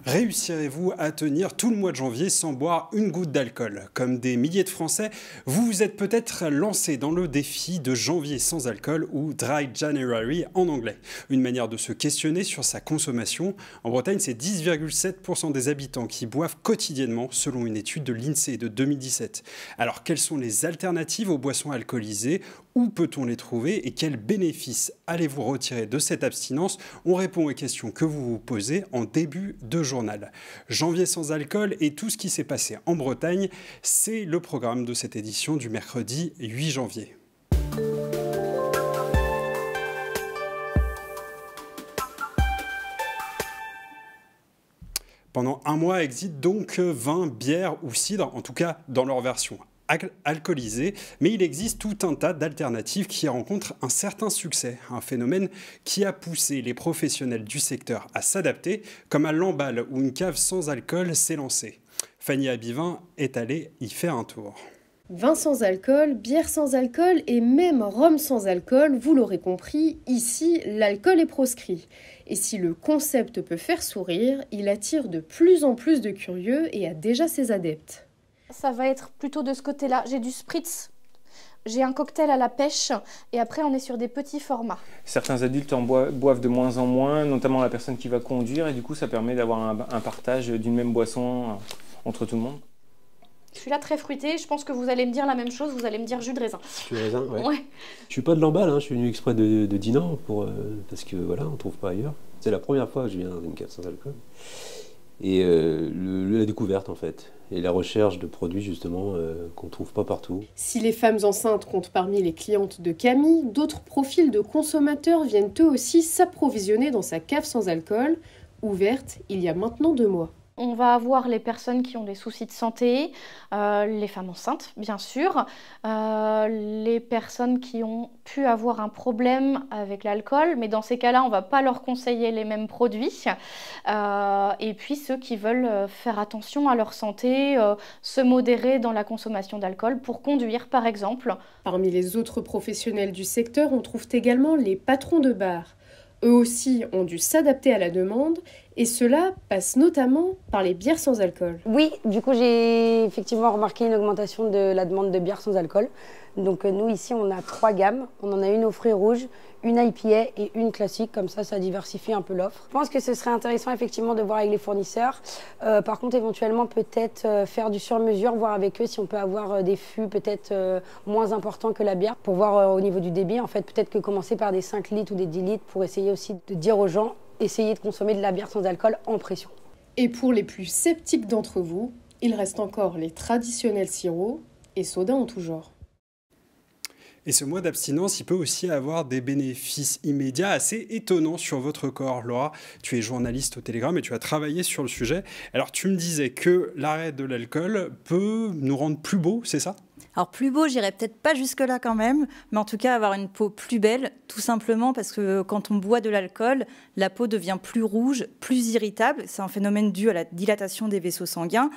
Réussirez-vous à tenir tout le mois de janvier sans boire une goutte d'alcool? Comme des milliers de Français, vous vous êtes peut-être lancé dans le défi de janvier sans alcool ou Dry January en anglais. Une manière de se questionner sur sa consommation. En Bretagne, c'est 10,7% des habitants qui boivent quotidiennement selon une étude de l'INSEE de 2017. Alors, quelles sont les alternatives aux boissons alcoolisées? Où peut-on les trouver et quels bénéfices allez-vous retirer de cette abstinence? On répond aux questions que vous vous posez en début de journal. Janvier sans alcool et tout ce qui s'est passé en Bretagne, c'est le programme de cette édition du mercredi 8 janvier. Pendant un mois existent donc vin, bière ou cidre, en tout cas dans leur version alcoolisée, mais il existe tout un tas d'alternatives qui rencontrent un certain succès, un phénomène qui a poussé les professionnels du secteur à s'adapter, comme à Lamballe où une cave sans alcool s'est lancée. Fanny Abivin est allée y faire un tour. Vin sans alcool, bière sans alcool et même rhum sans alcool, vous l'aurez compris, ici l'alcool est proscrit. Et si le concept peut faire sourire, il attire de plus en plus de curieux et a déjà ses adeptes. Ça va être plutôt de ce côté-là. J'ai du spritz, j'ai un cocktail à la pêche et après on est sur des petits formats. Certains adultes en boivent de moins en moins, notamment la personne qui va conduire et du coup ça permet d'avoir un partage d'une même boisson entre tout le monde. Je suis là très fruitée, je pense que vous allez me dire la même chose, vous allez me dire jus de raisin. Jus de raisin, ouais. Ouais. Je suis pas de Lamballe, je suis venu exprès de Dinan parce que voilà, on trouve pas ailleurs. C'est la première fois que je viens dans une cave sans alcool. Et la découverte en fait, et la recherche de produits justement qu'on ne trouve pas partout. Si les femmes enceintes comptent parmi les clientes de Camille, d'autres profils de consommateurs viennent eux aussi s'approvisionner dans sa cave sans alcool, ouverte il y a maintenant 2 mois. On va avoir les personnes qui ont des soucis de santé, les femmes enceintes bien sûr, les personnes qui ont pu avoir un problème avec l'alcool, mais dans ces cas-là, on ne va pas leur conseiller les mêmes produits. Et puis ceux qui veulent faire attention à leur santé, se modérer dans la consommation d'alcool pour conduire par exemple. Parmi les autres professionnels du secteur, on trouve également les patrons de bar. Eux aussi ont dû s'adapter à la demande et cela passe notamment par les bières sans alcool. Oui, du coup j'ai effectivement remarqué une augmentation de la demande de bières sans alcool. Donc nous ici on a 3 gammes, on en a une aux fruits rouges, une IPA et une classique, comme ça diversifie un peu l'offre. Je pense que ce serait intéressant effectivement de voir avec les fournisseurs. Par contre éventuellement peut-être faire du sur-mesure, voir avec eux si on peut avoir des fûts peut-être moins importants que la bière pour voir au niveau du débit. En fait peut-être que commencer par des 5 litres ou des 10 litres pour essayer aussi de dire aux gens, essayez de consommer de la bière sans alcool en pression. Et pour les plus sceptiques d'entre vous, il reste encore les traditionnels sirops et sodas en tout genre. Et ce mois d'abstinence, il peut aussi avoir des bénéfices immédiats assez étonnants sur votre corps. Laura, tu es journaliste au Télégramme et tu as travaillé sur le sujet. Alors, tu me disais que l'arrêt de l'alcool peut nous rendre plus beaux, c'est ça ? Alors plus beau, j'irai peut-être pas jusque-là quand même, mais en tout cas avoir une peau plus belle, tout simplement parce que quand on boit de l'alcool, la peau devient plus rouge, plus irritable. C'est un phénomène dû à la dilatation des vaisseaux sanguins.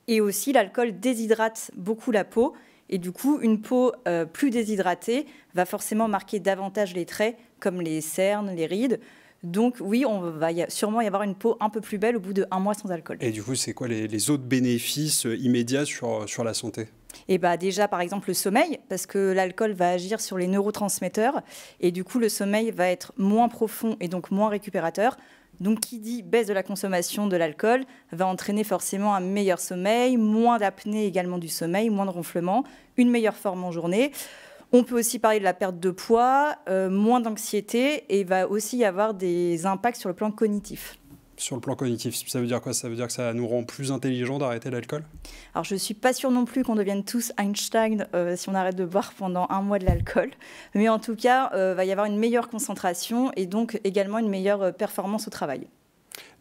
Et aussi, l'alcool déshydrate beaucoup la peau. Et du coup, une peau plus déshydratée va forcément marquer davantage les traits, comme les cernes, les rides. Donc oui, on va sûrement y avoir une peau un peu plus belle au bout d'1 mois sans alcool. Et du coup, c'est quoi les autres bénéfices immédiats sur la santé ? Et déjà, par exemple, le sommeil, parce que l'alcool va agir sur les neurotransmetteurs. Et du coup, le sommeil va être moins profond et donc moins récupérateur. Donc, qui dit baisse de la consommation de l'alcool va entraîner forcément un meilleur sommeil, moins d'apnée également du sommeil, moins de ronflement, une meilleure forme en journée. On peut aussi parler de la perte de poids, moins d'anxiété et il va aussi y avoir des impacts sur le plan cognitif. Sur le plan cognitif, ça veut dire quoi? Ça veut dire que ça nous rend plus intelligents d'arrêter l'alcool? Alors, je ne suis pas sûre non plus qu'on devienne tous Einstein si on arrête de boire pendant 1 mois de l'alcool. Mais en tout cas, va y avoir une meilleure concentration et donc également une meilleure performance au travail.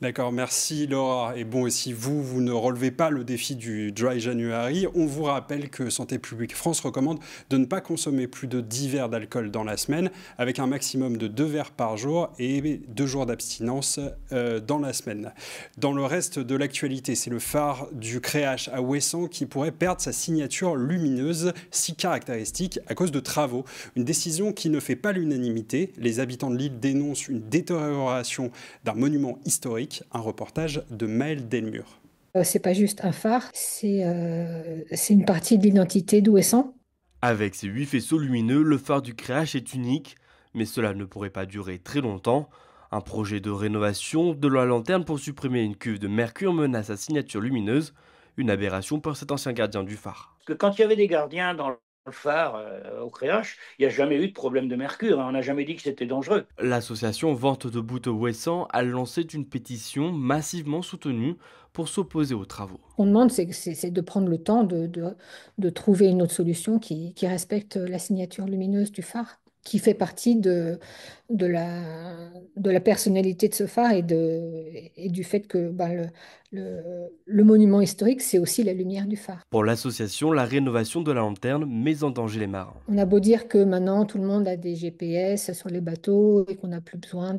D'accord, merci Laura. Et bon, si vous ne relevez pas le défi du Dry January, on vous rappelle que Santé publique France recommande de ne pas consommer plus de 10 verres d'alcool dans la semaine, avec un maximum de 2 verres par jour et 2 jours d'abstinence dans la semaine. Dans le reste de l'actualité, c'est le phare du Créache à Ouessant qui pourrait perdre sa signature lumineuse si caractéristique à cause de travaux. Une décision qui ne fait pas l'unanimité. Les habitants de l'île dénoncent une détérioration d'un monument historique. historique, un reportage de Maëlle Delmure. C'est pas juste un phare, c'est une partie de l'identité d'Ouessant. Avec ses 8 faisceaux lumineux, le phare du Créache est unique, mais cela ne pourrait pas durer très longtemps. Un projet de rénovation de la lanterne pour supprimer une cuve de mercure menace sa signature lumineuse, une aberration pour cet ancien gardien du phare. Parce que quand il y avait des gardiens dans le phare au Créache, il n'y a jamais eu de problème de mercure, on n'a jamais dit que c'était dangereux. L'association Vente de Bouteaux Ouessant a lancé une pétition massivement soutenue pour s'opposer aux travaux. Ce qu'on demande, c'est de prendre le temps de trouver une autre solution qui respecte la signature lumineuse du phare, qui fait partie de la personnalité de ce phare et du fait que le monument historique, c'est aussi la lumière du phare. Pour l'association, la rénovation de la lanterne met en danger les marins. On a beau dire que maintenant tout le monde a des GPS sur les bateaux et qu'on n'a plus besoin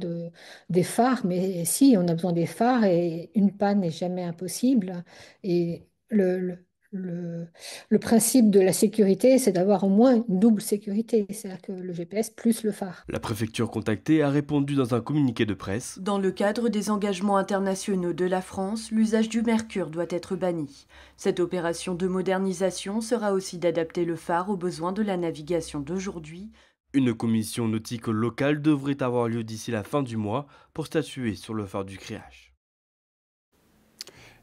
des phares, mais si, on a besoin des phares et une panne n'est jamais impossible. Et le principe de la sécurité, c'est d'avoir au moins une double sécurité, c'est-à-dire que le GPS plus le phare. La préfecture contactée a répondu dans un communiqué de presse. Dans le cadre des engagements internationaux de la France, l'usage du mercure doit être banni. Cette opération de modernisation sera aussi d'adapter le phare aux besoins de la navigation d'aujourd'hui. Une commission nautique locale devrait avoir lieu d'ici la fin du mois pour statuer sur le phare du Créache.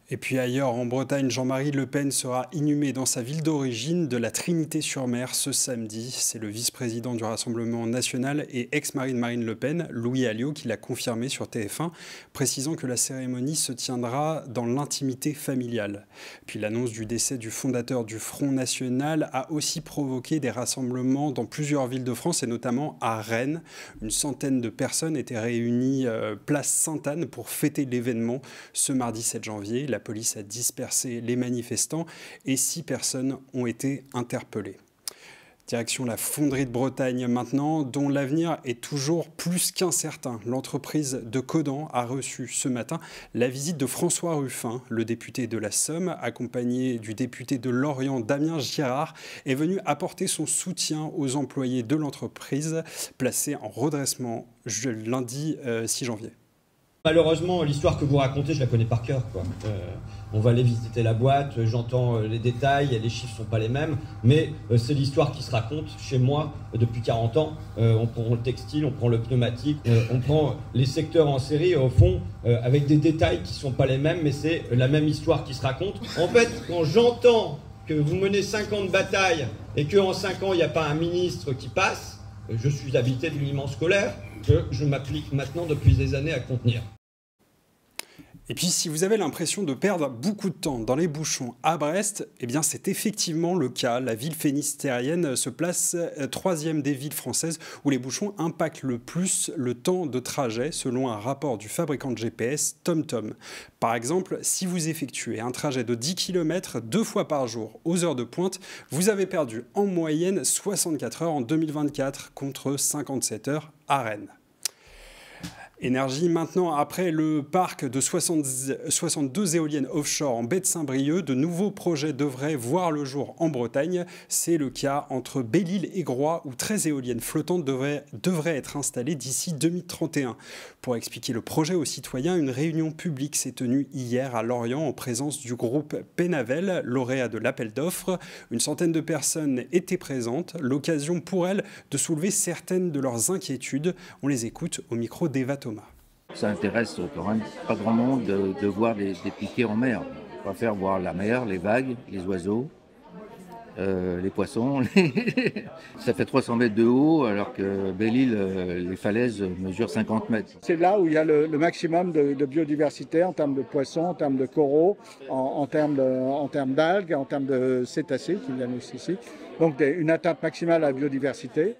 Et puis ailleurs, en Bretagne, Jean-Marie Le Pen sera inhumé dans sa ville d'origine de la Trinité-sur-Mer ce samedi. C'est le vice-président du Rassemblement national et ex-mari de Marine Le Pen, Louis Alliot, qui l'a confirmé sur TF1, précisant que la cérémonie se tiendra dans l'intimité familiale. Puis l'annonce du décès du fondateur du Front National a aussi provoqué des rassemblements dans plusieurs villes de France et notamment à Rennes. Une centaine de personnes étaient réunies place Sainte-Anne pour fêter l'événement ce mardi 7 janvier. La police a dispersé les manifestants et 6 personnes ont été interpellées. Direction la fonderie de Bretagne maintenant, dont l'avenir est toujours plus qu'incertain. L'entreprise de Codan a reçu ce matin la visite de François Ruffin, le député de la Somme, accompagné du député de Lorient, Damien Girard, est venu apporter son soutien aux employés de l'entreprise, placée en redressement lundi 6 janvier. Malheureusement, l'histoire que vous racontez, je la connais par cœur, quoi. On va aller visiter la boîte, j'entends les détails, les chiffres ne sont pas les mêmes, mais c'est l'histoire qui se raconte chez moi depuis 40 ans. On prend le textile, on prend le pneumatique, on prend les secteurs en série, au fond, avec des détails qui ne sont pas les mêmes, mais c'est la même histoire qui se raconte. En fait, quand j'entends que vous menez 50 batailles et qu'en 5 ans, il n'y a pas un ministre qui passe, je suis habité d'une immense colère que je m'applique maintenant depuis des années à contenir. Et puis, si vous avez l'impression de perdre beaucoup de temps dans les bouchons à Brest, eh bien, c'est effectivement le cas. La ville finistérienne se place 3e des villes françaises où les bouchons impactent le plus le temps de trajet, selon un rapport du fabricant de GPS TomTom. Par exemple, si vous effectuez un trajet de 10 km 2 fois par jour aux heures de pointe, vous avez perdu en moyenne 64 heures en 2024 contre 57 heures à Rennes. Énergie maintenant, après le parc de 62 éoliennes offshore en baie de Saint-Brieuc, de nouveaux projets devraient voir le jour en Bretagne. C'est le cas entre Belle-Île et Groix où 13 éoliennes flottantes devraient être installées d'ici 2031. Pour expliquer le projet aux citoyens, une réunion publique s'est tenue hier à Lorient en présence du groupe Penavel, lauréat de l'appel d'offres. Une centaine de personnes étaient présentes, l'occasion pour elles de soulever certaines de leurs inquiétudes. On les écoute au micro d'Eva Thomas. Ça intéresse quand même pas grand monde de voir des piquets en mer. On préfère voir la mer, les vagues, les oiseaux, les poissons. Ça fait 300 mètres de haut alors que Belle-Île, les falaises mesurent 50 mètres. C'est là où il y a le maximum de biodiversité en termes de poissons, en termes de coraux, en termes d'algues, en termes de cétacés qui viennent aussi ici. Donc une atteinte maximale à la biodiversité.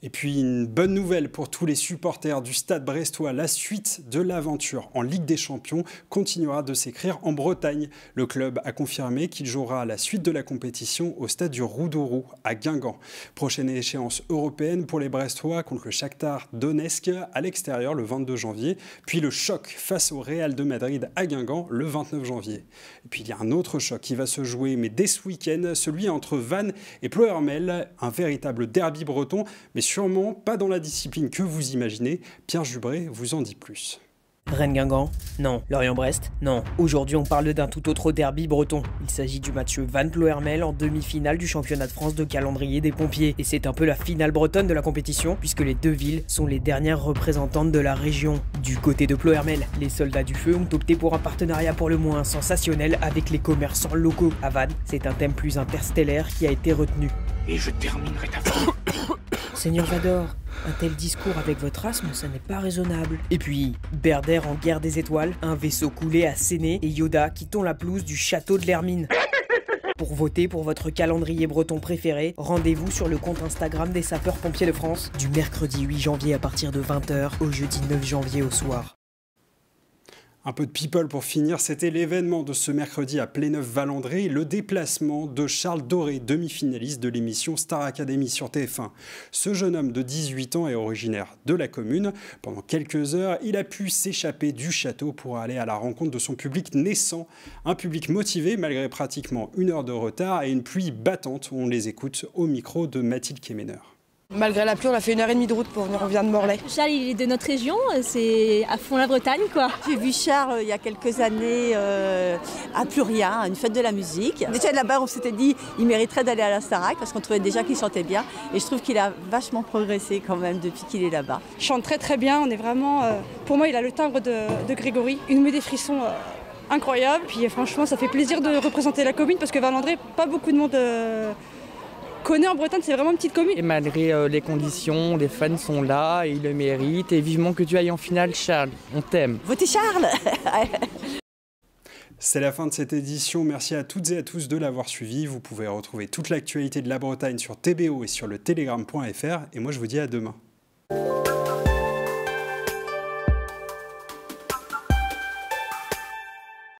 Et puis une bonne nouvelle pour tous les supporters du Stade brestois, la suite de l'aventure en Ligue des Champions continuera de s'écrire en Bretagne. Le club a confirmé qu'il jouera la suite de la compétition au stade du Roudourou à Guingamp. Prochaine échéance européenne pour les Brestois contre le Shakhtar Donetsk à l'extérieur le 22 janvier, puis le choc face au Real de Madrid à Guingamp le 29 janvier. Et puis il y a un autre choc qui va se jouer, mais dès ce week-end, celui entre Vannes et Ploërmel, un véritable derby breton, mais sûrement pas dans la discipline que vous imaginez. Pierre Jubré vous en dit plus. Rennes-Guingamp? Non. Lorient-Brest? Non. Aujourd'hui, on parle d'un tout autre derby breton. Il s'agit du match Vannes-Ploërmel en demi-finale du championnat de France de calendrier des pompiers. Et c'est un peu la finale bretonne de la compétition, puisque les deux villes sont les dernières représentantes de la région. Du côté de Ploërmel, les soldats du feu ont opté pour un partenariat pour le moins sensationnel avec les commerçants locaux. À Vannes, c'est un thème plus interstellaire qui a été retenu. Et je terminerai ta phrase. Seigneur Vador, un tel discours avec votre asthme, ça n'est pas raisonnable. Et puis, Berder en guerre des étoiles, un vaisseau coulé à Séné et Yoda quittant la pelouse du château de l'Hermine. Pour voter pour votre calendrier breton préféré, rendez-vous sur le compte Instagram des sapeurs-pompiers de France du mercredi 8 janvier à partir de 20h au jeudi 9 janvier au soir. Un peu de people pour finir, c'était l'événement de ce mercredi à Pléneuf-Valandré, le déplacement de Charles Doré, demi-finaliste de l'émission Star Academy sur TF1. Ce jeune homme de 18 ans est originaire de la commune. Pendant quelques heures, il a pu s'échapper du château pour aller à la rencontre de son public naissant. Un public motivé malgré pratiquement 1 heure de retard et une pluie battante. On les écoute au micro de Mathilde Kemener. Malgré la pluie, on a fait 1h30 de route pour venir, on vient de Morlaix. Charles, il est de notre région, c'est à fond la Bretagne, quoi. J'ai vu Charles il y a quelques années à Plurias, une fête de la musique. Déjà là-bas, on s'était dit il mériterait d'aller à la Starac parce qu'on trouvait déjà qu'il chantait bien. Et je trouve qu'il a vachement progressé quand même depuis qu'il est là-bas. Il chante très très bien, on est vraiment... pour moi, il a le timbre de Grégory. Il nous met des frissons incroyables. Puis franchement, ça fait plaisir de représenter la commune parce que Valandré, pas beaucoup de monde... connaît en Bretagne, c'est vraiment une petite commune. Et malgré les conditions, les fans sont là et ils le méritent. Et vivement que tu ailles en finale, Charles. On t'aime. Votez Charles. C'est la fin de cette édition. Merci à toutes et à tous de l'avoir suivi. Vous pouvez retrouver toute l'actualité de la Bretagne sur TBO et sur le telegram.fr. Et moi, je vous dis à demain.